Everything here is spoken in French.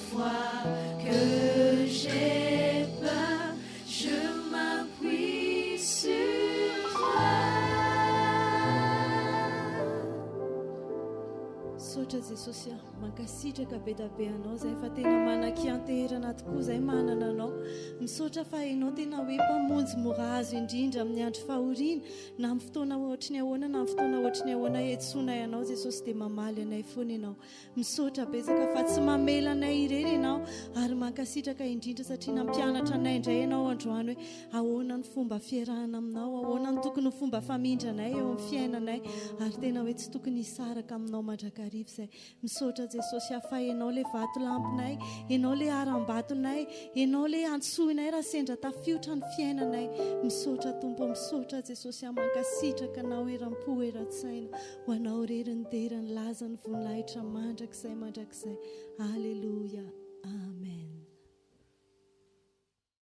fois que j'ai peur, je m'appuie sur toi. Sotra Jesosy mankasitraka be dia be anao izay fa tena manan-kianterana tokoa izay manana anao. Misaotra fa ianao tena hoe mpamonjy mora azo indrindra amin'ny andro fahoriana na amin'ny fotoana ohatry ny ahoana na amin'ny fotoana ohatry ny ahoana etsoina ianao Jesosy dia mamaly anay foana ianao. Misaotra betsaka fa tsy mamela anay irery ianao ary mankasitraka indrindra satria nampianatra anay indray ianao androany hoe ahoana ny fomba fiarahana aminao, ahoana ny tokony fomba famindranay eo amin'ny fiainanay ary tena hoe tsy tokony hisaraka aminao mandrakariva izay. Misaotra Jesosy afa ianao ilay vato lampinay, ianao ilay aram-batonay, ianao ilay antsoinay raha sendra tafiotra ny fiainanay. Misaotra Tompo, misaotra Jesosy mankasitraka anao eram-po eran-tsaina ho anao rery ny dera ny laza ny voninahitra mandrakizay. Aleluia, amen.